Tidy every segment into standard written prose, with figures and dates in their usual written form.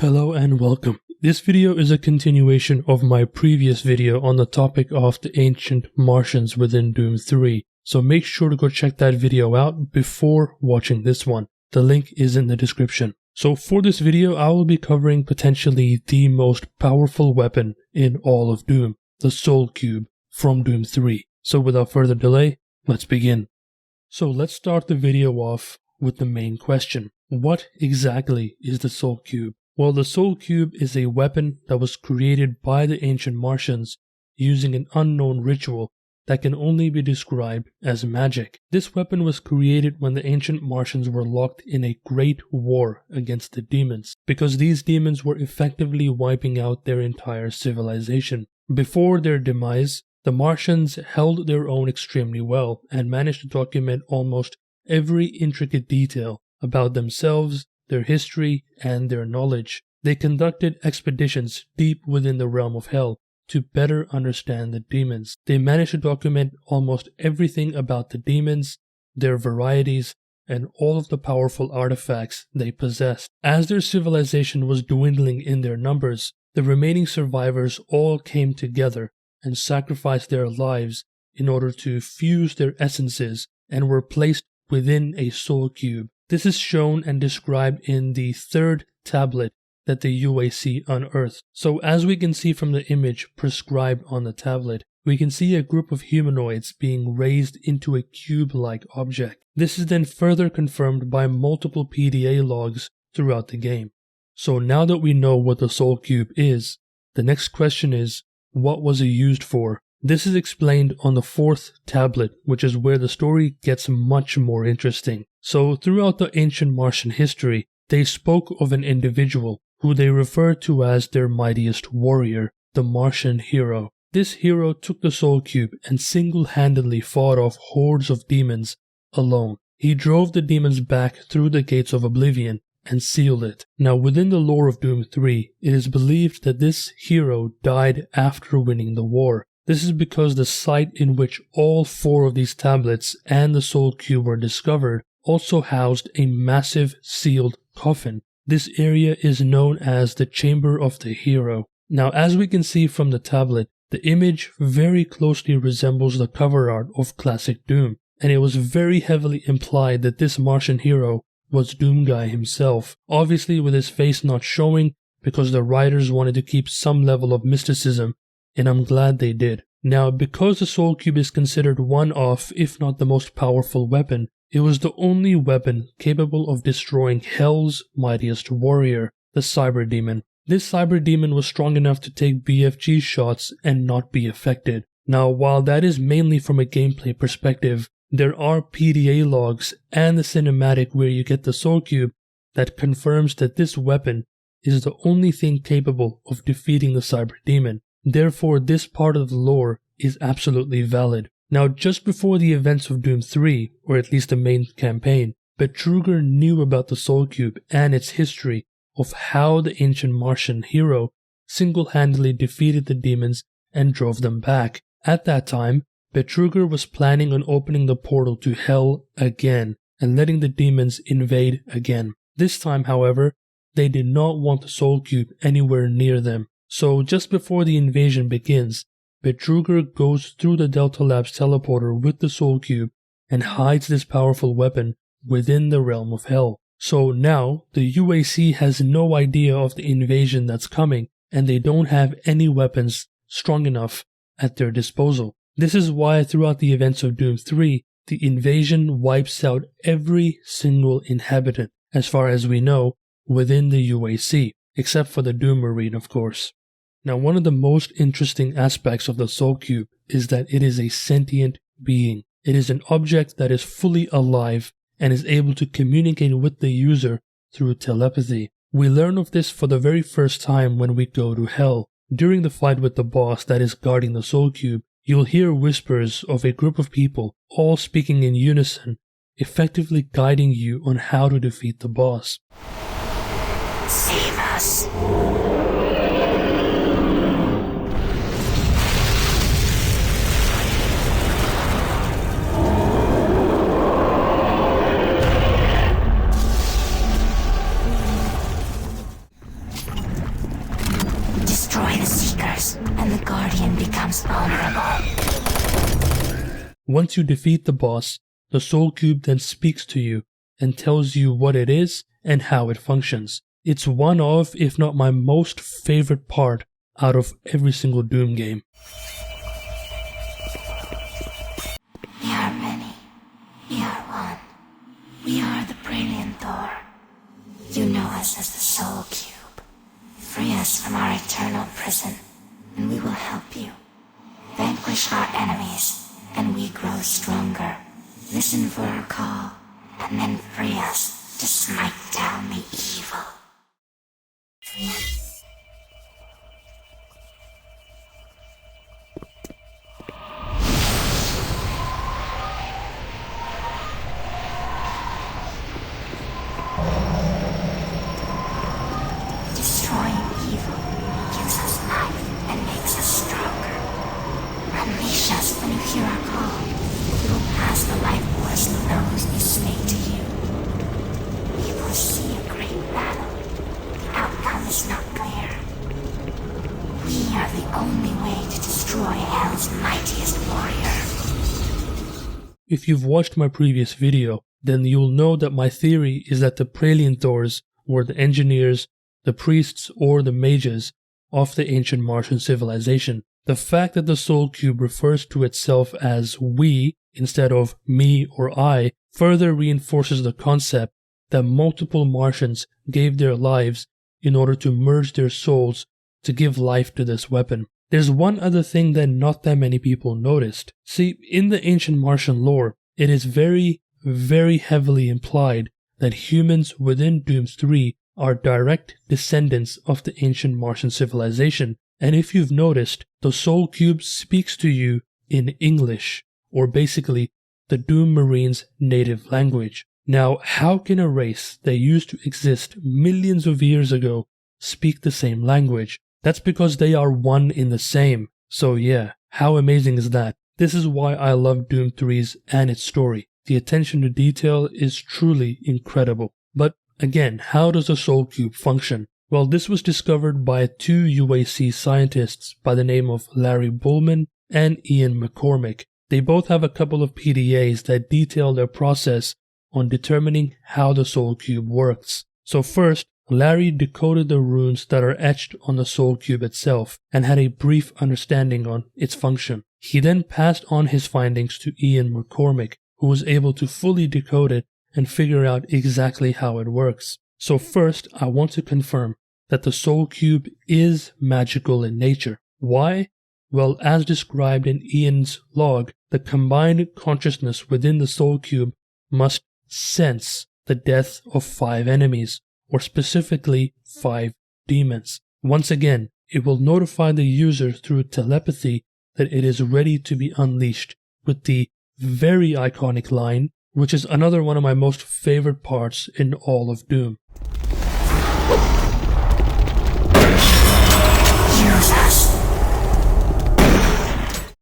Hello and welcome. This video is a continuation of my previous video on the topic of the ancient Martians within Doom 3, so make sure to go check that video out before watching this one. The link is in the description. So for this video I will be covering potentially the most powerful weapon in all of Doom, the Soul Cube from Doom 3. So without further delay, let's begin. So let's start the video off with the main question. What exactly is the Soul Cube? Well, the Soul Cube is a weapon that was created by the ancient Martians using an unknown ritual that can only be described as magic. This weapon was created when the ancient Martians were locked in a great war against the demons, because these demons were effectively wiping out their entire civilization. Before their demise, the Martians held their own extremely well and managed to document almost every intricate detail about themselves, their history, and their knowledge. They conducted expeditions deep within the realm of hell to better understand the demons. They managed to document almost everything about the demons, their varieties, and all of the powerful artifacts they possessed. As their civilization was dwindling in their numbers, the remaining survivors all came together and sacrificed their lives in order to fuse their essences and were placed within a soul cube. This is shown and described in the third tablet that the UAC unearthed. So as we can see from the image prescribed on the tablet, we can see a group of humanoids being raised into a cube-like object. This is then further confirmed by multiple PDA logs throughout the game. So now that we know what the Soul Cube is, the next question is, what was it used for? This is explained on the fourth tablet, which is where the story gets much more interesting. So throughout the ancient Martian history, they spoke of an individual who they referred to as their mightiest warrior, the Martian hero. This hero took the Soul Cube and single-handedly fought off hordes of demons alone. He drove the demons back through the gates of oblivion and sealed it. Now within the lore of Doom 3, it is believed that this hero died after winning the war. This is because the site in which all four of these tablets and the Soul Cube were discovered also housed a massive sealed coffin. This area is known as the Chamber of the Hero. Now as we can see from the tablet, the image very closely resembles the cover art of classic Doom, and it was very heavily implied that this Martian hero was Doom Guy himself, obviously with his face not showing because the writers wanted to keep some level of mysticism, and I'm glad they did. Now, because the Soul Cube is considered one of, if not the most powerful weapon, it was the only weapon capable of destroying Hell's mightiest warrior, the Cyber Demon. This Cyber Demon was strong enough to take BFG shots and not be affected. Now, while that is mainly from a gameplay perspective, there are PDA logs and the cinematic where you get the Soul Cube that confirms that this weapon is the only thing capable of defeating the Cyber Demon. Therefore, this part of the lore is absolutely valid. Now, just before the events of Doom 3, or at least the main campaign, Betruger knew about the Soul Cube and its history of how the ancient Martian hero single-handedly defeated the demons and drove them back. At that time, Betruger was planning on opening the portal to Hell again and letting the demons invade again. This time, however, they did not want the Soul Cube anywhere near them. So just before the invasion begins, Betruger goes through the Delta Labs teleporter with the Soul Cube and hides this powerful weapon within the realm of Hell. So now, the UAC has no idea of the invasion that's coming, and they don't have any weapons strong enough at their disposal. This is why throughout the events of Doom 3, the invasion wipes out every single inhabitant, as far as we know, within the UAC, except for the Doom Marine, of course. Now, one of the most interesting aspects of the Soul Cube is that it is a sentient being. It is an object that is fully alive and is able to communicate with the user through telepathy. We learn of this for the very first time when we go to Hell. During the fight with the boss that is guarding the Soul Cube, you'll hear whispers of a group of people all speaking in unison, effectively guiding you on how to defeat the boss. Save us! Destroy the Seekers, and the Guardian becomes vulnerable. Once you defeat the boss, the Soul Cube then speaks to you and tells you what it is and how it functions. It's one of, if not my most favorite part out of every single Doom game. We are many. We are one. We are the Brilliant Thor. You know us as the Soul Cube. Free us from our eternal prison, and we will help you. Vanquish our enemies, and we grow stronger. Listen for our call, and then free us to smite down the evil. Destroying evil gives us life and makes us stronger. Unleash us when you hear our call. We will pass the life force of those we slay to you. We foresee a great battle. The outcome is not clear. We are the only way to destroy Hell's mightiest warrior. If you've watched my previous video, then you'll know that my theory is that the Praelian Thors were the engineers, the priests, or the mages of the ancient Martian civilization. The fact that the Soul Cube refers to itself as we instead of me or I further reinforces the concept that multiple Martians gave their lives in order to merge their souls to give life to this weapon. There's one other thing that not that many people noticed. See, in the ancient Martian lore, it is very, very heavily implied that humans within Doom 3 are direct descendants of the ancient Martian civilization. And if you've noticed, the Soul Cube speaks to you in English, or basically the Doom Marines' native language. Now, how can a race that used to exist millions of years ago speak the same language? That's because they are one in the same. So yeah, how amazing is that? This is why I love Doom 3's and its story. The attention to detail is truly incredible. But again, how does the Soul Cube function? Well, this was discovered by two UAC scientists by the name of Larry Bullman and Ian McCormick. They both have a couple of PDAs that detail their process on determining how the Soul Cube works. So first, Larry decoded the runes that are etched on the Soul Cube itself and had a brief understanding on its function. He then passed on his findings to Ian McCormick, who was able to fully decode it and figure out exactly how it works. So first, I want to confirm that the Soul Cube is magical in nature. Why? Well, as described in Ian's log, the combined consciousness within the Soul Cube must sense the death of 5 enemies, or specifically 5 demons. Once again, it will notify the user through telepathy that it is ready to be unleashed, with the very iconic line, which is another one of my most favorite parts in all of Doom.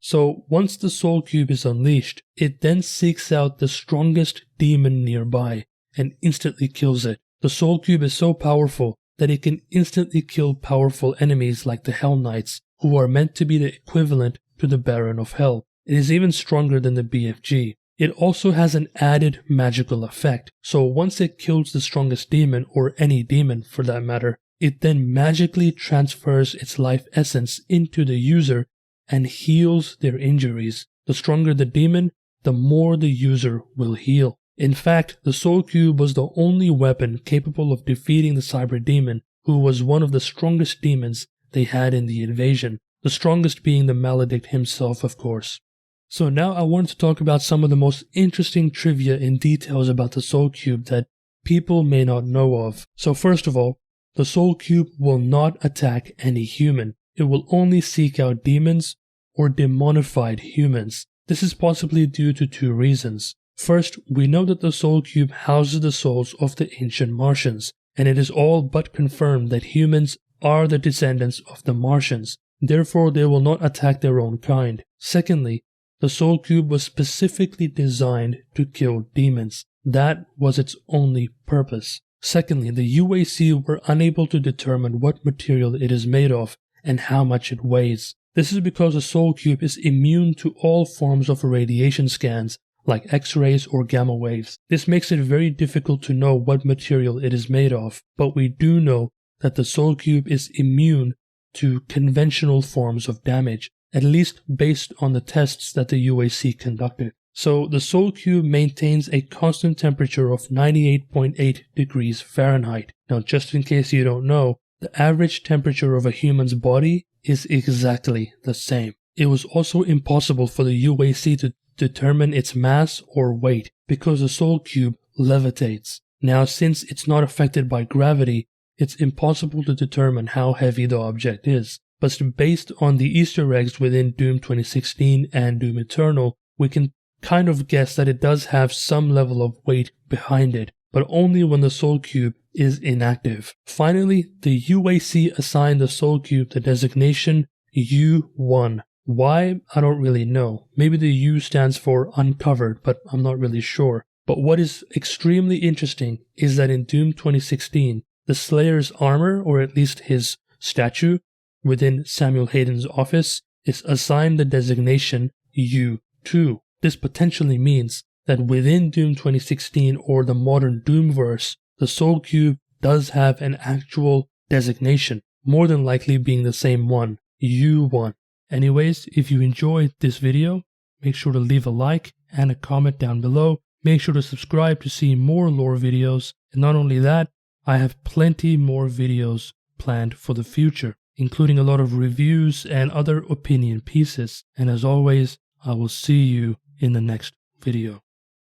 So once the Soul Cube is unleashed, it then seeks out the strongest demon nearby and instantly kills it. The Soul Cube is so powerful that it can instantly kill powerful enemies like the Hell Knights, who are meant to be the equivalent to the Baron of Hell. It is even stronger than the BFG. It also has an added magical effect, so once it kills the strongest demon, or any demon for that matter, it then magically transfers its life essence into the user and heals their injuries. The stronger the demon, the more the user will heal. In fact, the Soul Cube was the only weapon capable of defeating the Cyber Demon, who was one of the strongest demons they had in the invasion, the strongest being the Maledict himself, of course. So now I want to talk about some of the most interesting trivia and details about the Soul Cube that people may not know of. So first of all, the Soul Cube will not attack any human. It will only seek out demons or demonified humans. This is possibly due to 2 reasons. First, we know that the Soul Cube houses the souls of the ancient Martians, and it is all but confirmed that humans are the descendants of the Martians. Therefore, they will not attack their own kind. Secondly, the Soul Cube was specifically designed to kill demons. That was its only purpose. Secondly, the UAC were unable to determine what material it is made of, and how much it weighs. This is because the Soul Cube is immune to all forms of radiation scans, like X-rays or gamma waves. This makes it very difficult to know what material it is made of, but we do know that the Soul Cube is immune to conventional forms of damage, at least based on the tests that the UAC conducted. So the Soul Cube maintains a constant temperature of 98.8 degrees Fahrenheit. Now, just in case you don't know, the average temperature of a human's body is exactly the same. It was also impossible for the UAC to determine its mass or weight because the Soul Cube levitates. Now, since it's not affected by gravity, it's impossible to determine how heavy the object is. But based on the Easter eggs within Doom 2016 and Doom Eternal, we can kind of guess that it does have some level of weight behind it, but only when the Soul Cube is inactive. Finally, the UAC assigned the Soul Cube the designation U1. Why? I don't really know. Maybe the U stands for uncovered, but I'm not really sure. But what is extremely interesting is that in Doom 2016, the Slayer's armor, or at least his statue, within Samuel Hayden's office, is assigned the designation U2. This potentially means that within Doom 2016 or the modern Doomverse, the Soul Cube does have an actual designation, more than likely being the same one, U1. Anyways, if you enjoyed this video, make sure to leave a like and a comment down below. Make sure to subscribe to see more lore videos, and not only that, I have plenty more videos planned for the future, including a lot of reviews and other opinion pieces. And as always, I will see you in the next video.